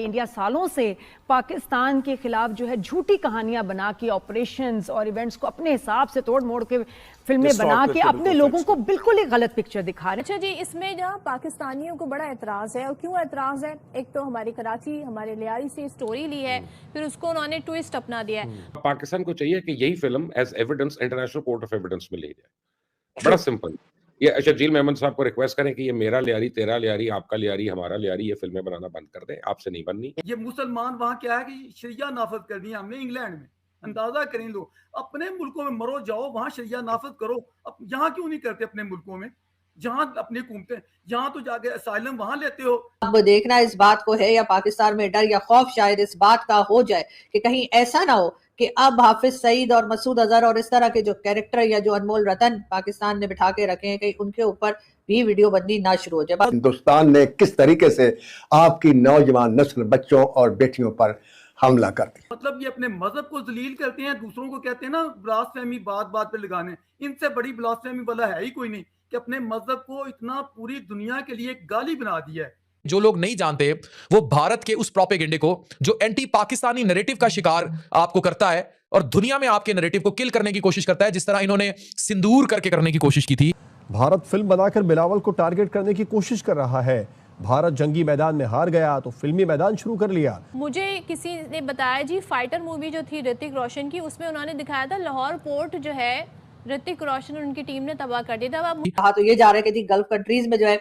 India सालों से पाकिस्तान के खिलाफ जो है झूठी कहानियां बना के, ऑपरेशंस और इवेंट्स को अपने हिसाब से तोड़ मोड़ के फिल्में बना के अपने लोगों को बिल्कुल ही गलत पिक्चर दिखा रहे हैं। अच्छा जी, इसमें जहाँ पाकिस्तानियों को बड़ा एतराज है, और क्यों एतराज है? एक तो हमारी कराची, हमारे लियारी से स्टोरी ली है, फिर उसको उन्होंने ट्विस्ट अपना दिया है। पाकिस्तान को चाहिए कि यही film as evidence international court of evidence में ले जाए। बड़ा सिंपल। ये शर्जील मेमन साहब को रिक्वेस्ट करें कि ये मेरा लियारी, तेरा लियारी, आपका लियारी, हमारा लियारी, ये फिल्में बनाना बंद कर दें, आपसे नहीं बननी। ये मुसलमान वहां क्या है कि शरिया नाफज कर दी हमने इंग्लैंड में। अंदाजा करें लोग, अपने मुल्कों में मरो जाओ, वहां शरिया नाफज करो। अब यहाँ क्यों नहीं करते अपने मुल्कों में, जहाँ अपनी हुकूमतें, यहाँ तो जाके असाइलम वहां लेते हो। अब देखना इस बात को है, या पाकिस्तान में डर या खौफ शायद इस बात का हो जाए कि कहीं ऐसा ना हो कि अब हाफिज सईद और मसूद अजहर और इस तरह के जो कैरेक्टर या जो अनमोल रतन पाकिस्तान ने बिठा के रखे हैं, कहीं उनके ऊपर भी वीडियो बननी ना शुरू हो जाए। हिंदुस्तान ने किस तरीके से आपकी नौजवान नस्ल, बच्चों और बेटियों पर हमला कर दिया। मतलब ये अपने मजहब को जलील करते हैं, दूसरों को कहते हैं ना ब्लास्फेमी, बात बात पे लगाने। इनसे बड़ी ब्लास्फेमी वाला है ही कोई नहीं कि अपने मजहब को इतना पूरी दुनिया के लिए गाली बना दिया है। जो लोग नहीं जानते वो भारत के उस प्रोपेगेंडे को जो एंटी पाकिस्तानी नैरेटिव का शिकार आपको करता है और दुनिया में आपके नैरेटिव को किल करने की कोशिश करता है, जिस तरह इन्होंने सिंदूर करके करने की कोशिश की थी। भारत फिल्म बनाकर बिलावल को टारगेट करने की कोशिश कर रहा है। भारत जंगी मैदान में हार गया तो फिल्मी मैदान शुरू कर लिया। मुझे किसी ने बताया जी, फाइटर मूवी जो थी ऋतिक रोशन की, उसमें उन्होंने दिखाया था लाहौर पोर्ट जो है ऋतिक रोशन और उनकी टीम ने तबाह कर दिया था। कहा तो ये जा रहा है कि गल्फ कंट्रीज में जो है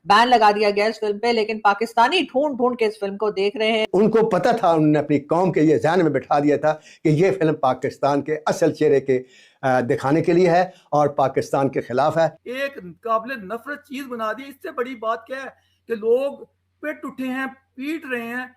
बैन लगा दिया गया इस फिल्म पे, लेकिन पाकिस्तानी ढूंढ ढूंढ के इस फिल्म को देख रहे हैं। उनको पता था, उन्होंने अपनी कौम के ये ज़हन में बिठा दिया था कि ये फिल्म पाकिस्तान के असल चेहरे के दिखाने के लिए है और पाकिस्तान के खिलाफ है। एक काबिल नफरत चीज बना दी। इससे बड़ी बात क्या है कि लोग पिट उठे हैं, पीट रहे हैं।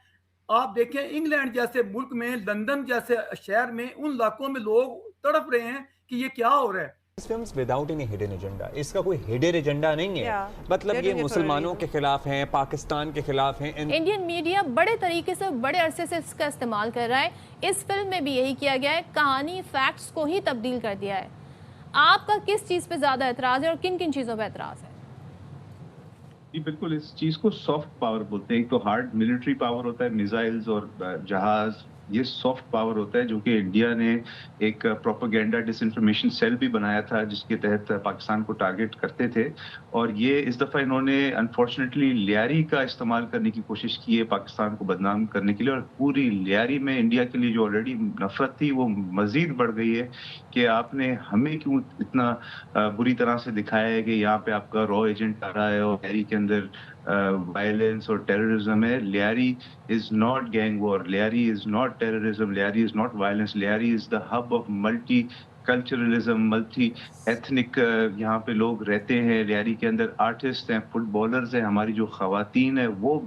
आप देखें इंग्लैंड जैसे मुल्क में, लंदन जैसे शहर में, उन इलाकों में लोग तड़प रहे हैं कि ये क्या हो रहा है। Films without any hidden agenda, इसका कोई हिडन एजेंडा नहीं है। मतलब ये मुसलमानों के खिलाफ हैं, पाकिस्तान के खिलाफ हैं। इंडियन मीडिया बड़े तरीके से, बड़े अरसे से इसका इस्तेमाल कर रहा है। इस फिल्म में भी यही किया गया है, कहानी फैक्ट्स को ही तब्दील कर दिया है। आपका किस चीज पे ज्यादा एतराज है और किन किन चीजों पे एतराज है? बिल्कुल, इस चीज को सॉफ्ट पावर बोलते हैं। एक तो हार्ड मिलिट्री पावर होता है, मिसाइल्स और जहाज, ये सॉफ्ट पावर होता है जो कि इंडिया ने एक प्रोपेगेंडा डिसइंफॉर्मेशन सेल भी बनाया था जिसके तहत पाकिस्तान को टारगेट करते थे। और ये इस दफ़ा इन्होंने अनफॉर्चुनेटली लियारी का इस्तेमाल करने की कोशिश की है पाकिस्तान को बदनाम करने के लिए। और पूरी लियारी में इंडिया के लिए जो ऑलरेडी नफरत थी वो मज़ीद बढ़ गई है कि आपने हमें क्यों इतना बुरी तरह से दिखाया है कि यहाँ पे आपका रॉ एजेंट आ रहा है और लियारी के अंदर वायलेंस और टेररिज्म है। Lyari is not gang war, Lyari is not terrorism, Lyari is not violence, Lyari is the hub of multi culturalism, multi ethnic. यहाँ पे लोग रहते हैं। लियारी के अंदर आर्टिस्ट हैं, फुटबॉलर्स हैं, हमारी जो खवातीन है वो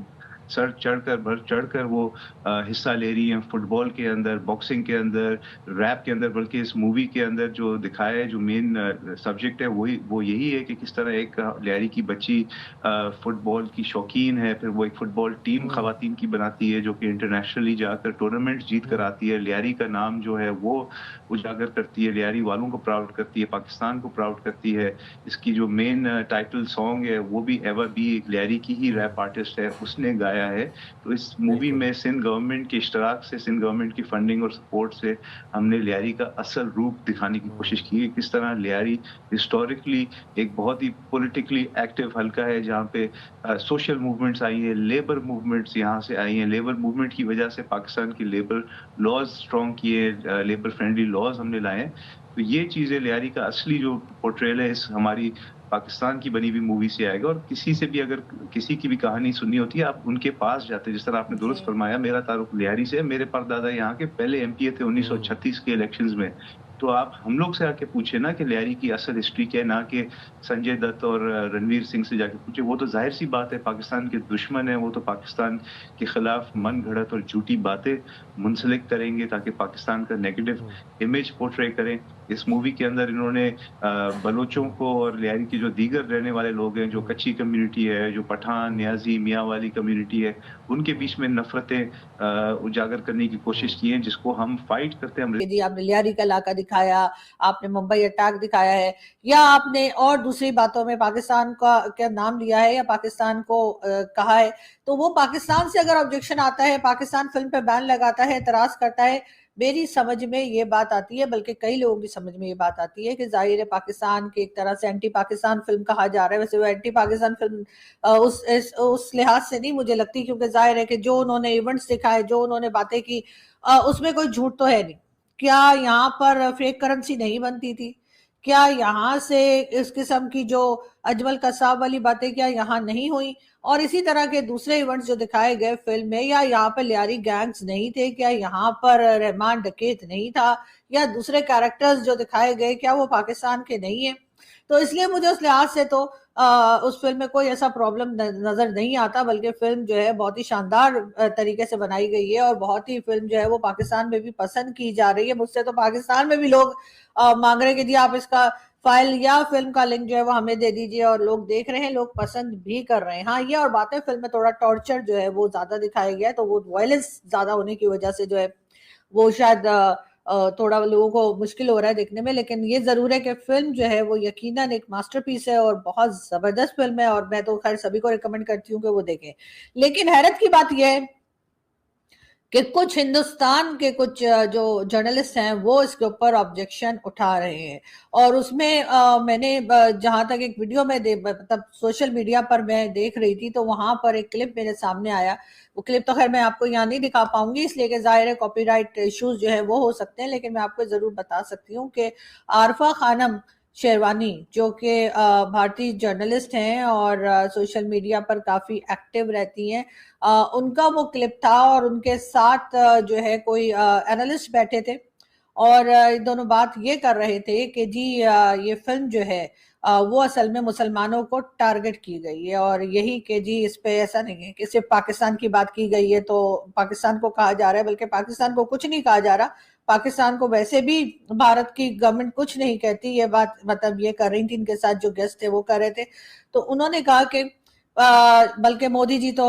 सर चढ़कर बढ़ चढ़कर वो हिस्सा ले रही हैं फुटबॉल के अंदर, बॉक्सिंग के अंदर, रैप के अंदर। बल्कि इस मूवी के अंदर जो दिखाया है, जो मेन सब्जेक्ट है वो यही है कि किस तरह एक लियारी की बच्ची फुटबॉल की शौकीन है, फिर वो एक फुटबॉल टीम खवातीन की बनाती है जो कि इंटरनेशनली जाकर टूर्नामेंट जीत कर आती है। लियारी का नाम जो है वो उजागर करती है, लियारी वालों को प्राउड करती है, पाकिस्तान को प्राउड करती है। इसकी जो मेन टाइटल सॉन्ग है वो भी एवर बी एक लियारी की ही रैप आर्टिस्ट है, उसने गाया है। तो इस मूवी में सिंध गवर्नमेंट के इश्तराक से, सिंध गवर्नमेंट की फंडिंग और सपोर्ट से हमने लियारी का असल रूप दिखाने की कोशिश की है। किस तरह लियारी हिस्टोरिकली एक बहुत ही पॉलिटिकली एक्टिव हल्का है जहाँ पे सोशल मूवमेंट्स आई हैं, लेबर मूवमेंट्स यहाँ से आई हैं। लेबर मूवमेंट की वजह से पाकिस्तान की लेबर लॉज स्ट्रॉन्ग किए, लेबर फ्रेंडली लॉज हमने लाए। तो ये चीज़ें लियारी का असली जो पोर्ट्रेल है इस हमारी पाकिस्तान की बनी हुई मूवी से आएगा। और किसी से भी अगर किसी की भी कहानी सुननी होती है आप उनके पास जाते हैं। जिस तरह आपने दुरुस्त फरमाया, मेरा तारुफ लियारी से, मेरे परदादा यहाँ के पहले एमपीए थे 1936 के इलेक्शंस में। तो आप हम लोग से आके पूछे ना कि लियारी की असल हिस्ट्री क्या है, ना कि संजय दत्त और रणवीर सिंह से जाके पूछे। वो तो जाहिर सी बात है पाकिस्तान के दुश्मन है, वो तो पाकिस्तान के खिलाफ मन घड़त और झूठी बातें मुंसलिक करेंगे ताकि पाकिस्तान का नेगेटिव इमेज पोर्ट्रे करें। इस मूवी के अंदर इन्होंने बलोचों को और लियारी की जो दीगर रहने वाले लोग हैं, जो कच्ची कम्युनिटी है, जो पठान, न्याजी, मियाँ वाली कम्युनिटी है, उनके बीच में नफरतें उजागर करने की कोशिश की है, जिसको हम फाइट करते हैं। जी, आपने लियारी का इलाका दिखाया, आपने मुंबई अटैक दिखाया है, या आपने और दूसरी बातों में पाकिस्तान का क्या नाम लिया है या पाकिस्तान को कहा है, तो वो पाकिस्तान से अगर ऑब्जेक्शन आता है, पाकिस्तान फिल्म पे बैन लगाता है, एतराज करता है, मेरी समझ में ये बात आती है, बल्कि कई लोगों की समझ में ये बात आती है कि जाहिर है पाकिस्तान की एक तरह से एंटी पाकिस्तान फिल्म कहा जा रहा है। वैसे वो एंटी पाकिस्तान फिल्म उस लिहाज से नहीं मुझे लगती, क्योंकि जाहिर है कि जो उन्होंने इवेंट्स दिखाए, जो उन्होंने बातें की, उसमें कोई झूठ तो है नहीं। क्या यहाँ पर फेक करेंसी नहीं बनती थी? क्या यहाँ से इस किस्म की जो अजमल कसाब वाली बातें क्या यहाँ नहीं हुई? और इसी तरह के दूसरे इवेंट्स जो दिखाए गए फिल्म में, या यहाँ पर लियारी गैंग्स नहीं थे, क्या यहाँ पर रहमान डकैत नहीं था, या दूसरे कैरेक्टर्स जो दिखाए गए क्या वो पाकिस्तान के नहीं है? तो इसलिए मुझे उस लिहाज से तो उस फिल्म में कोई ऐसा प्रॉब्लम नजर नहीं आता, बल्कि फिल्म जो है बहुत ही शानदार तरीके से बनाई गई है और बहुत ही फिल्म जो है वो पाकिस्तान में भी पसंद की जा रही है। मुझसे तो पाकिस्तान में भी लोग मांग रहे हैं कि जी आप इसका फाइल या फिल्म का लिंक जो है वो हमें दे दीजिए, और लोग देख रहे हैं, लोग पसंद भी कर रहे हैं। हाँ, ये और बातें, फिल्म में थोड़ा टॉर्चर जो है वो ज्यादा दिखाया गया है, तो वो वायलेंस ज्यादा होने की वजह से जो है वो शायद थोड़ा लोगों को मुश्किल हो रहा है देखने में। लेकिन ये जरूर है कि फिल्म जो है वो यकीनन एक मास्टरपीस है और बहुत जबरदस्त फिल्म है, और मैं तो खैर सभी को रिकमेंड करती हूँ कि वो देखें। लेकिन हैरत की बात यह है कि कुछ हिंदुस्तान के कुछ जो जर्नलिस्ट हैं वो इसके ऊपर ऑब्जेक्शन उठा रहे हैं, और उसमें मैंने जहां तक एक वीडियो में मतलब सोशल मीडिया पर मैं देख रही थी, तो वहां पर एक क्लिप मेरे सामने आया। वो क्लिप तो खैर मैं आपको यहाँ नहीं दिखा पाऊंगी, इसलिए कि जाहिर है कॉपीराइट इश्यूज जो है वो हो सकते हैं, लेकिन मैं आपको जरूर बता सकती हूँ कि आरफा खानम शेरवानी, जो कि भारतीय जर्नलिस्ट हैं और सोशल मीडिया पर काफी एक्टिव रहती हैं, उनका वो क्लिप था, और उनके साथ जो है कोई एनालिस्ट बैठे थे, और दोनों बात ये कर रहे थे कि जी ये फिल्म जो है वो असल में मुसलमानों को टारगेट की गई है, और यही कि जी इस पे ऐसा नहीं है कि सिर्फ पाकिस्तान की बात की गई है तो पाकिस्तान को कहा जा रहा है, बल्कि पाकिस्तान को कुछ नहीं कहा जा रहा। पाकिस्तान को वैसे भी भारत की गवर्नमेंट कुछ नहीं कहती, ये बात मतलब ये कर रही थी, इनके साथ जो गेस्ट थे वो कर रहे थे। तो उन्होंने कहा कि बल्कि मोदी जी तो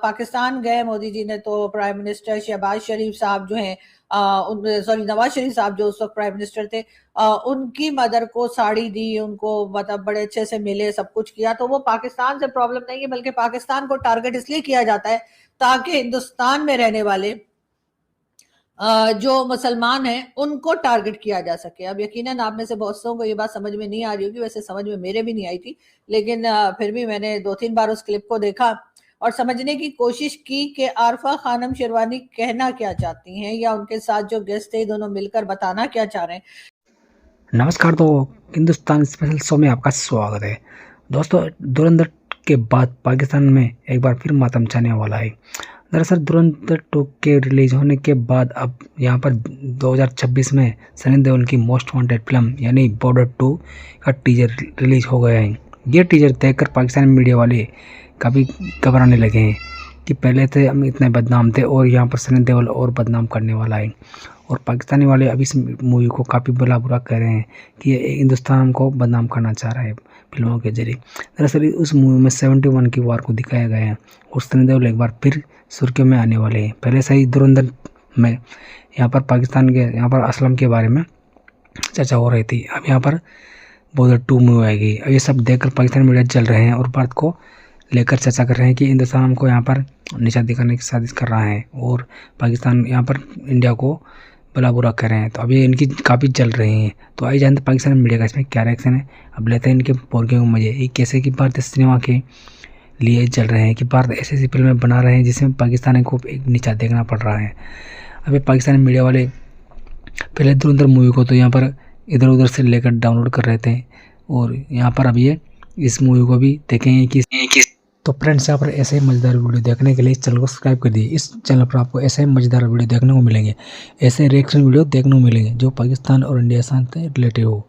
पाकिस्तान गए, मोदी जी ने तो प्राइम मिनिस्टर शहबाज शरीफ साहब जो हैं नवाज शरीफ साहब जो उस वक्त प्राइम मिनिस्टर थे, उनकी मदर को साड़ी दी, उनको मतलब बड़े अच्छे से मिले, सब कुछ किया। तो वो पाकिस्तान से प्रॉब्लम नहीं है, बल्कि पाकिस्तान को टारगेट इसलिए किया जाता है ताकि हिंदुस्तान में रहने वाले जो मुसलमान हैं उनको टारगेट किया जा सके। अब यकीनन आप में से बहुत से को ये बात समझ में नहीं आ रही होगी, वैसे समझ में मेरे भी नहीं आई थी, लेकिन फिर भी मैंने 2-3 बार उस क्लिप को देखा और समझने की कोशिश की कि आरफा खानम शेरवानी कहना क्या चाहती हैं, या उनके साथ जो गेस्ट थे दोनों मिलकर बताना क्या चाह रहे हैं। नमस्कार, तो हिंदुस्तान स्पेशल शो में आपका स्वागत है। दोस्तों, धुरंधर के बाद पाकिस्तान में एक बार फिर मातम छाने वाला है। दरअसल धुरंधर 2 के रिलीज होने के बाद अब यहाँ पर 2026 में सनी देओल की मोस्ट वांटेड फिल्म यानी बॉर्डर 2 का टीजर रिलीज हो गया है। ये टीजर देखकर पाकिस्तानी मीडिया वाले काफ़ी घबराने लगे हैं कि पहले थे हम इतने बदनाम थे और यहाँ पर सनी देओल और बदनाम करने वाला है। और पाकिस्तानी वाले अभी इस मूवी को काफ़ी बुरा कह रहे हैं कि ये हिंदुस्तान को बदनाम करना चाह रहा है फिल्मों के जरिए। दरअसल उस मूवी में 71 की वार को दिखाया गया है और सनी देओल एक बार फिर सुर्खियों में आने वाले हैं। पहले से ही धुरंधर में यहाँ पर पाकिस्तान के यहाँ पर असलम के बारे में चर्चा हो रही थी, अब यहाँ पर बॉर्डर 2 मूवी आएगी। अब ये सब देखकर पाकिस्तानी मीडिया चल रहे हैं और भारत को लेकर चर्चा कर रहे हैं कि हिंदुस्तान को यहाँ पर निशाना दिखाने की साजिश कर रहा है और पाकिस्तान यहाँ पर इंडिया को भला बुरा कर रहे हैं। तो अभी इनकी काफ़ी चल रही हैं। तो आइए जानते पाकिस्तानी मीडिया का इसमें क्या रिएक्शन है। अब लेते हैं इनके बोलने को मजे, ये कैसे कि भारतीय सिनेमा के लिए चल रहे हैं कि भारत ऐसी ऐसी फिल्में बना रहे हैं जिसमें पाकिस्तान को एक नीचा देखना पड़ रहा है। अभी पाकिस्तानी मीडिया वाले पहले धुरंधर मूवी को तो यहाँ पर इधर उधर से लेकर डाउनलोड कर रहे थे और यहाँ पर अब ये इस मूवी को भी देखेंगे कि तो फ्रेंड्स, यहाँ पर ऐसे ही मज़ेदार वीडियो देखने के लिए इस चैनल को सब्सक्राइब कर दीजिए। इस चैनल पर आपको ऐसे ही मज़ेदार वीडियो देखने को मिलेंगे, ऐसे रिएक्शन वीडियो देखने को मिलेंगे जो पाकिस्तान और इंडिया से रिलेटेड हो।